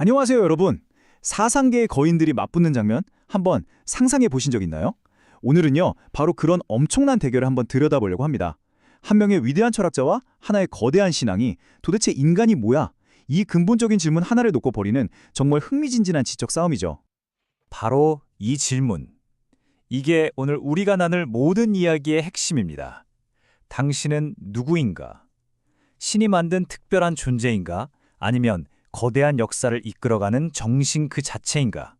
안녕하세요, 여러분. 사상계의 거인들이 맞붙는 장면 한번 상상해 보신 적 있나요? 오늘은요, 바로 그런 엄청난 대결을 한번 들여다보려고 합니다. 한 명의 위대한 철학자와 하나의 거대한 신앙이 도대체 인간이 뭐야? 이 근본적인 질문 하나를 놓고 벌이는 정말 흥미진진한 지적 싸움이죠. 바로 이 질문. 이게 오늘 우리가 나눌 모든 이야기의 핵심입니다. 당신은 누구인가? 신이 만든 특별한 존재인가? 아니면 거대한 역사를 이끌어가는 정신 그 자체인가?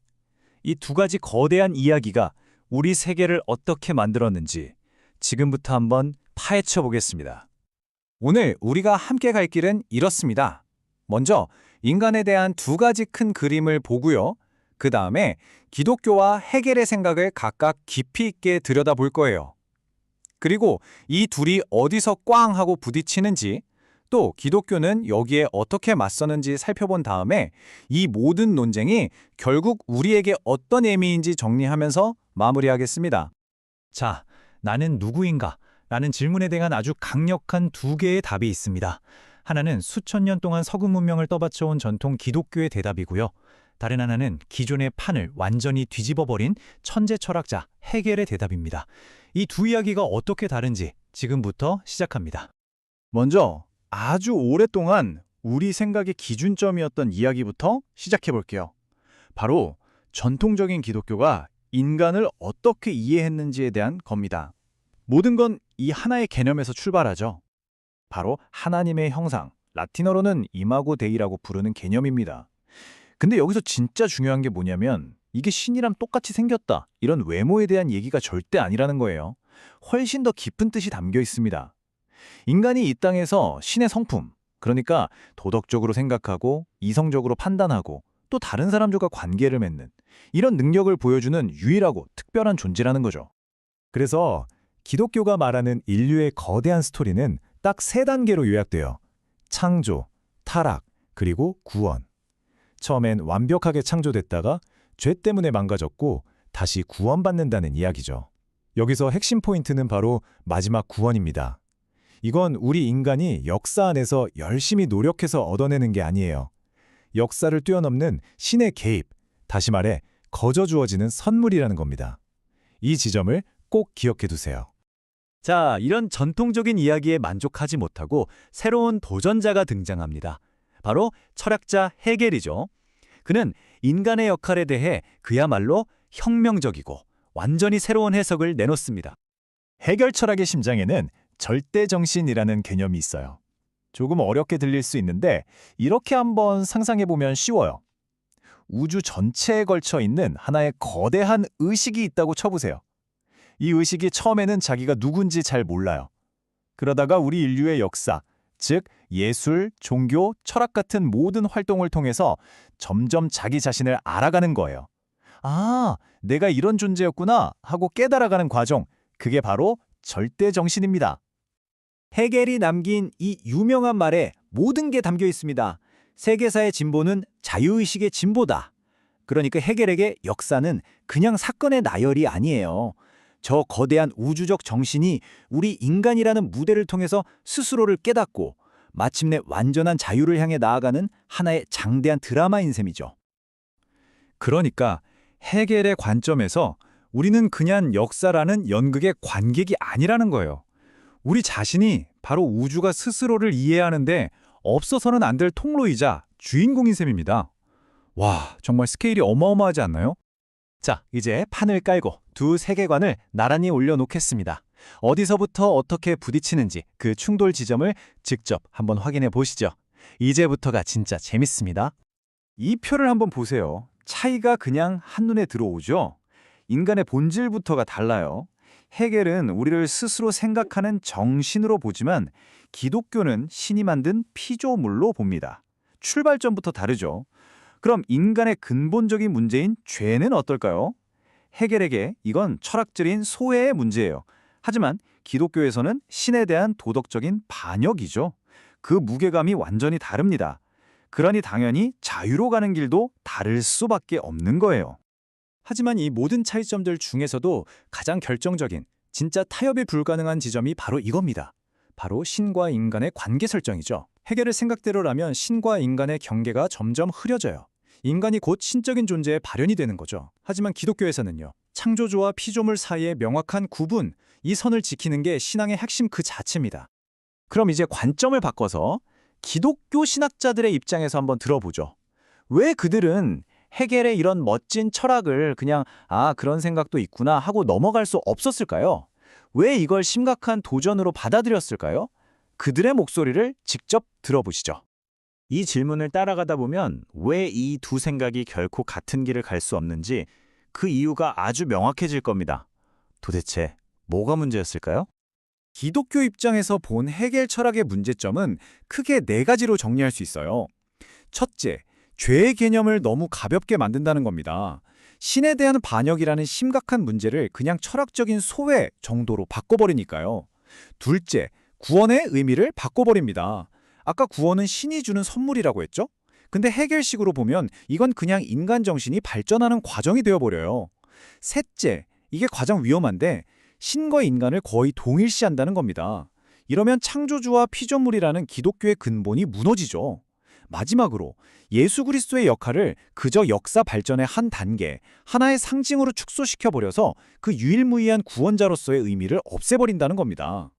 이 두 가지 거대한 이야기가 우리 세계를 어떻게 만들었는지 지금부터 한번 파헤쳐 보겠습니다. 오늘 우리가 함께 갈 길은 이렇습니다. 먼저 인간에 대한 두 가지 큰 그림을 보고요. 그 다음에 기독교와 헤겔의 생각을 각각 깊이 있게 들여다볼 거예요. 그리고 이 둘이 어디서 꽝 하고 부딪히는지, 또 기독교는 여기에 어떻게 맞서는지 살펴본 다음에 이 모든 논쟁이 결국 우리에게 어떤 의미인지 정리하면서 마무리하겠습니다. 자, 나는 누구인가? 라는 질문에 대한 아주 강력한 두 개의 답이 있습니다. 하나는 수천 년 동안 서구 문명을 떠받쳐온 전통 기독교의 대답이고요. 다른 하나는 기존의 판을 완전히 뒤집어버린 천재 철학자 헤겔의 대답입니다. 이 두 이야기가 어떻게 다른지 지금부터 시작합니다. 먼저 아주 오랫동안 우리 생각의 기준점이었던 이야기부터 시작해 볼게요. 바로 전통적인 기독교가 인간을 어떻게 이해했는지에 대한 겁니다. 모든 건 이 하나의 개념에서 출발하죠. 바로 하나님의 형상, 라틴어로는 이마고 데이라고 부르는 개념입니다. 근데 여기서 진짜 중요한 게 뭐냐면 이게 신이랑 똑같이 생겼다, 이런 외모에 대한 얘기가 절대 아니라는 거예요. 훨씬 더 깊은 뜻이 담겨 있습니다. 인간이 이 땅에서 신의 성품, 그러니까 도덕적으로 생각하고 이성적으로 판단하고 또 다른 사람들과 관계를 맺는 이런 능력을 보여주는 유일하고 특별한 존재라는 거죠. 그래서 기독교가 말하는 인류의 거대한 스토리는 딱 세 단계로 요약돼요. 창조, 타락, 그리고 구원. 처음엔 완벽하게 창조됐다가 죄 때문에 망가졌고 다시 구원받는다는 이야기죠. 여기서 핵심 포인트는 바로 마지막 구원입니다. 이건 우리 인간이 역사 안에서 열심히 노력해서 얻어내는 게 아니에요. 역사를 뛰어넘는 신의 개입, 다시 말해 거저 주어지는 선물이라는 겁니다. 이 지점을 꼭 기억해 두세요. 자, 이런 전통적인 이야기에 만족하지 못하고 새로운 도전자가 등장합니다. 바로 철학자 헤겔이죠. 그는 인간의 역할에 대해 그야말로 혁명적이고 완전히 새로운 해석을 내놓습니다. 헤겔 철학의 심장에는 절대정신이라는 개념이 있어요. 조금 어렵게 들릴 수 있는데 이렇게 한번 상상해보면 쉬워요. 우주 전체에 걸쳐 있는 하나의 거대한 의식이 있다고 쳐보세요. 이 의식이 처음에는 자기가 누군지 잘 몰라요. 그러다가 우리 인류의 역사, 즉 예술, 종교, 철학 같은 모든 활동을 통해서 점점 자기 자신을 알아가는 거예요. 아, 내가 이런 존재였구나 하고 깨달아가는 과정, 그게 바로 절대정신입니다. 헤겔이 남긴 이 유명한 말에 모든 게 담겨 있습니다. 세계사의 진보는 자유의식의 진보다. 그러니까 헤겔에게 역사는 그냥 사건의 나열이 아니에요. 저 거대한 우주적 정신이 우리 인간이라는 무대를 통해서 스스로를 깨닫고 마침내 완전한 자유를 향해 나아가는 하나의 장대한 드라마인 셈이죠. 그러니까 헤겔의 관점에서 우리는 그냥 역사라는 연극의 관객이 아니라는 거예요. 우리 자신이 바로 우주가 스스로를 이해하는데 없어서는 안 될 통로이자 주인공인 셈입니다. 와, 정말 스케일이 어마어마하지 않나요? 자, 이제 판을 깔고 두 세계관을 나란히 올려놓겠습니다. 어디서부터 어떻게 부딪히는지 그 충돌 지점을 직접 한번 확인해 보시죠. 이제부터가 진짜 재밌습니다. 이 표를 한번 보세요. 차이가 그냥 한눈에 들어오죠? 인간의 본질부터가 달라요. 헤겔은 우리를 스스로 생각하는 정신으로 보지만 기독교는 신이 만든 피조물로 봅니다. 출발점부터 다르죠. 그럼 인간의 근본적인 문제인 죄는 어떨까요? 헤겔에게 이건 철학적인 소외의 문제예요. 하지만 기독교에서는 신에 대한 도덕적인 반역이죠. 그 무게감이 완전히 다릅니다. 그러니 당연히 자유로 가는 길도 다를 수밖에 없는 거예요. 하지만 이 모든 차이점들 중에서도 가장 결정적인, 진짜 타협이 불가능한 지점이 바로 이겁니다. 바로 신과 인간의 관계 설정이죠. 헤겔의 생각대로라면 신과 인간의 경계가 점점 흐려져요. 인간이 곧 신적인 존재의 발현이 되는 거죠. 하지만 기독교에서는요. 창조주와 피조물 사이의 명확한 구분, 이 선을 지키는 게 신앙의 핵심 그 자체입니다. 그럼 이제 관점을 바꿔서 기독교 신학자들의 입장에서 한번 들어보죠. 왜 그들은 헤겔의 이런 멋진 철학을 그냥 그런 생각도 있구나 하고 넘어갈 수 없었을까요? 왜 이걸 심각한 도전으로 받아들였을까요? 그들의 목소리를 직접 들어보시죠. 이 질문을 따라가다 보면 왜 이 두 생각이 결코 같은 길을 갈 수 없는지 그 이유가 아주 명확해질 겁니다. 도대체 뭐가 문제였을까요? 기독교 입장에서 본 헤겔 철학의 문제점은 크게 네 가지로 정리할 수 있어요. 첫째, 죄의 개념을 너무 가볍게 만든다는 겁니다. 신에 대한 반역이라는 심각한 문제를 그냥 철학적인 소외 정도로 바꿔버리니까요. 둘째, 구원의 의미를 바꿔버립니다. 아까 구원은 신이 주는 선물이라고 했죠? 근데 헤겔식으로 보면 이건 그냥 인간 정신이 발전하는 과정이 되어버려요. 셋째, 이게 가장 위험한데 신과 인간을 거의 동일시한다는 겁니다. 이러면 창조주와 피조물이라는 기독교의 근본이 무너지죠. 마지막으로 예수 그리스도의 역할을 그저 역사 발전의 한 단계, 하나의 상징으로 축소시켜버려서 그 유일무이한 구원자로서의 의미를 없애버린다는 겁니다.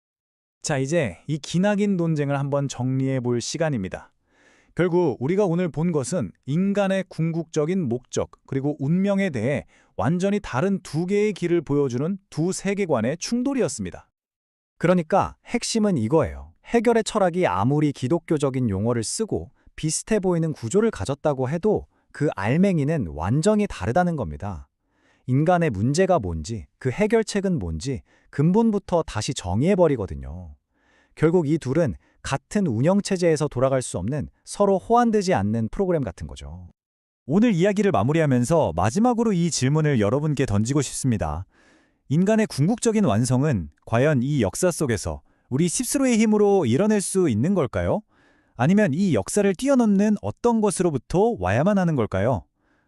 자, 이제 이 기나긴 논쟁을 한번 정리해 볼 시간입니다. 결국 우리가 오늘 본 것은 인간의 궁극적인 목적 그리고 운명에 대해 완전히 다른 두 개의 길을 보여주는 두 세계관의 충돌이었습니다. 그러니까 핵심은 이거예요. 헤겔의 철학이 아무리 기독교적인 용어를 쓰고 비슷해 보이는 구조를 가졌다고 해도 그 알맹이는 완전히 다르다는 겁니다. 인간의 문제가 뭔지, 그 해결책은 뭔지 근본부터 다시 정의해버리거든요. 결국 이 둘은 같은 운영체제에서 돌아갈 수 없는 서로 호환되지 않는 프로그램 같은 거죠. 오늘 이야기를 마무리하면서 마지막으로 이 질문을 여러분께 던지고 싶습니다. 인간의 궁극적인 완성은 과연 이 역사 속에서 우리 스스로의 힘으로 이뤄낼 수 있는 걸까요? 아니면 이 역사를 뛰어넘는 어떤 것으로부터 와야만 하는 걸까요?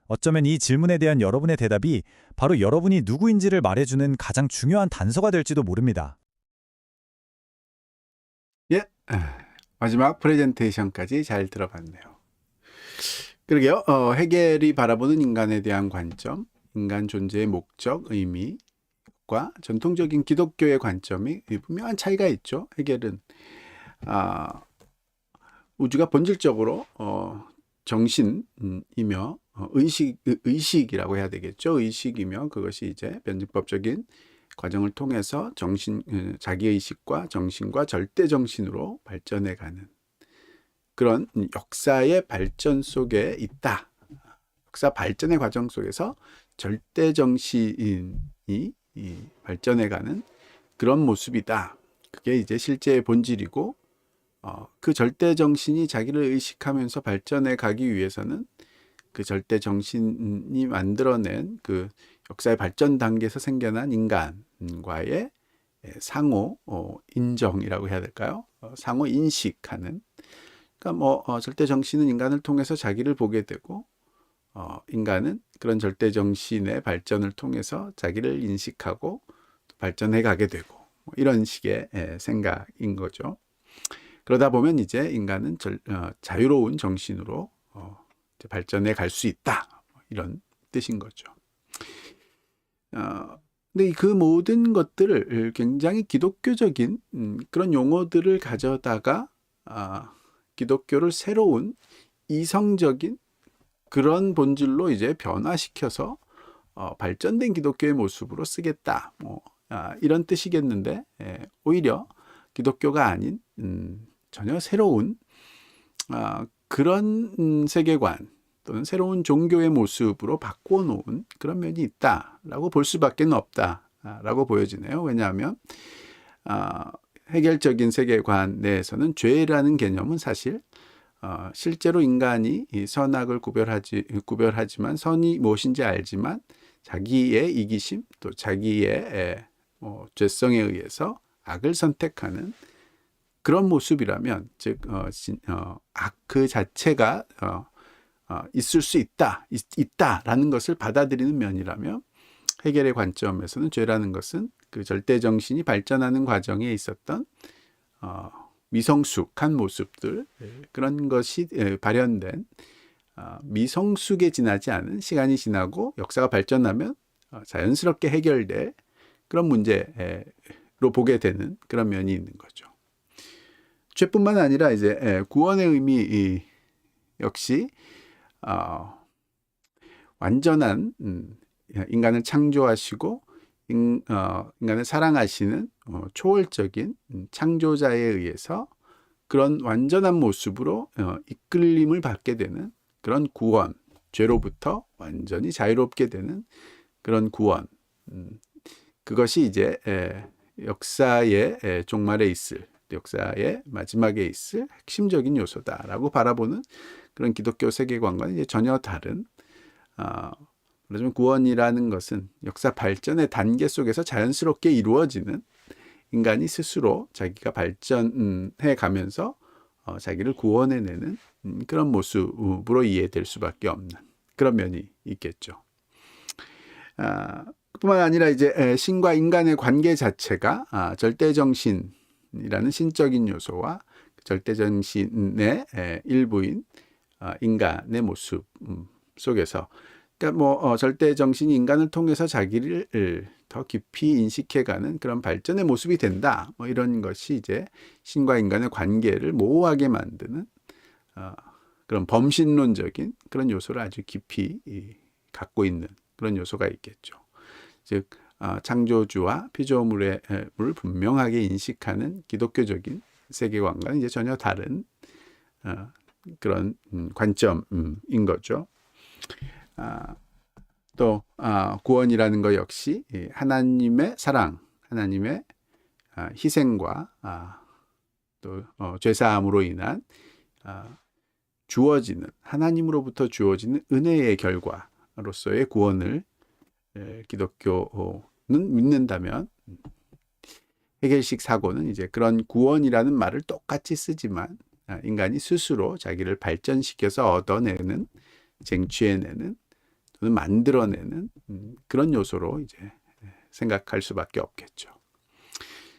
어쩌면 이 질문에 대한 여러분의 대답이 바로 여러분이 누구인지를 말해주는 가장 중요한 단서가 될지도 모릅니다. 예, 마지막 프레젠테이션까지 잘 들어봤네요. 그러게요. 헤겔이 바라보는 인간에 대한 관점, 인간 존재의 목적, 의미과 전통적인 기독교의 관점이 분명한 차이가 있죠. 헤겔은 우주가 본질적으로 정신이며 의식이라고 해야 되겠죠. 의식이며 그것이 이제 변증법적인 과정을 통해서 자기의식과 정신과 절대정신으로 발전해가는 그런 역사의 발전 속에 있다. 역사 발전의 과정 속에서 절대정신이 발전해가는 그런 모습이다. 그게 이제 실제의 본질이고 그 절대정신이 자기를 의식하면서 발전해 가기 위해서는 그 절대정신이 만들어낸 그 역사의 발전 단계에서 생겨난 인간과의 상호 인정이라고 해야 될까요? 상호 인식하는. 그러니까 절대정신은 인간을 통해서 자기를 보게 되고 인간은 그런 절대정신의 발전을 통해서 자기를 인식하고 발전해 가게 되고 이런 식의 생각인 거죠. 그러다 보면 이제 인간은 자유로운 정신으로 발전해 갈 수 있다. 이런 뜻인 거죠. 근데 그 모든 것들을 굉장히 기독교적인 그런 용어들을 가져다가 기독교를 새로운 이성적인 그런 본질로 이제 변화시켜서 발전된 기독교의 모습으로 쓰겠다. 이런 뜻이겠는데 오히려 기독교가 아닌 전혀 새로운 그런 세계관 또는 새로운 종교의 모습으로 바꿔놓은 그런 면이 있다라고 볼 수밖에 없다라고 보여지네요. 왜냐하면 해결적인 세계관 내에서는 죄라는 개념은 사실 실제로 인간이 이 선악을 구별하지만 선이 무엇인지 알지만 자기의 이기심 또 자기의 죄성에 의해서 악을 선택하는 그런 모습이라면 즉 악 그 자체가 있을 수 있다라는 것을 받아들이는 면이라면 헤겔의 관점에서는 죄라는 것은 그 절대정신이 발전하는 과정에 있었던 미성숙한 모습들 그런 것이 발현된 미성숙해지지 않은 시간이 지나고 역사가 발전하면 자연스럽게 해결될 그런 문제로 보게 되는 그런 면이 있는 거죠. 죄뿐만 아니라 이제 구원의 의미 역시 완전한 인간을 창조하시고 인간을 사랑하시는 초월적인 창조자에 의해서 그런 완전한 모습으로 이끌림을 받게 되는 그런 구원, 죄로부터 완전히 자유롭게 되는 그런 구원, 그것이 이제 역사의 종말에 있을, 역사의 마지막에 있을 핵심적인 요소다라고 바라보는 그런 기독교 세계관과는 이제 전혀 다른, 말하자면 구원이라는 것은 역사 발전의 단계 속에서 자연스럽게 이루어지는, 인간이 스스로 자기가 발전해 가면서 자기를 구원해내는 그런 모습으로 이해될 수밖에 없는 그런 면이 있겠죠. 뿐만 아니라 이제 신과 인간의 관계 자체가 절대정신이라는 신적인 요소와 절대정신의 일부인 인간의 모습 속에서, 그러니까 절대정신이 인간을 통해서 자기를 더 깊이 인식해가는 그런 발전의 모습이 된다. 이런 것이 이제 신과 인간의 관계를 모호하게 만드는 그런 범신론적인 그런 요소를 아주 깊이 갖고 있는 그런 요소가 있겠죠. 즉 창조주와 피조물을 분명하게 인식하는 기독교적인 세계관과는 이제 전혀 다른 그런 관점인 거죠. 또 구원이라는 것 역시 하나님의 사랑, 하나님의 희생과 또 죄사함으로 인한 주어지는, 하나님으로부터 주어지는 은혜의 결과로서의 구원을 기독교는 믿는다면, 해겔식 사고는 이제 그런 구원이라는 말을 똑같이 쓰지만 인간이 스스로 자기를 발전시켜서 얻어내는, 쟁취해내는 또는 만들어내는 그런 요소로 이제 생각할 수밖에 없겠죠.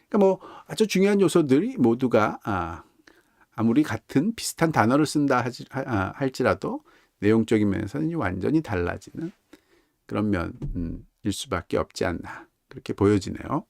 그러니까 아주 중요한 요소들이 모두가 아무리 같은 비슷한 단어를 쓴다 할지라도 내용적인 면에서는 완전히 달라지는 그런 면일 수밖에 없지 않나, 그렇게 보여지네요.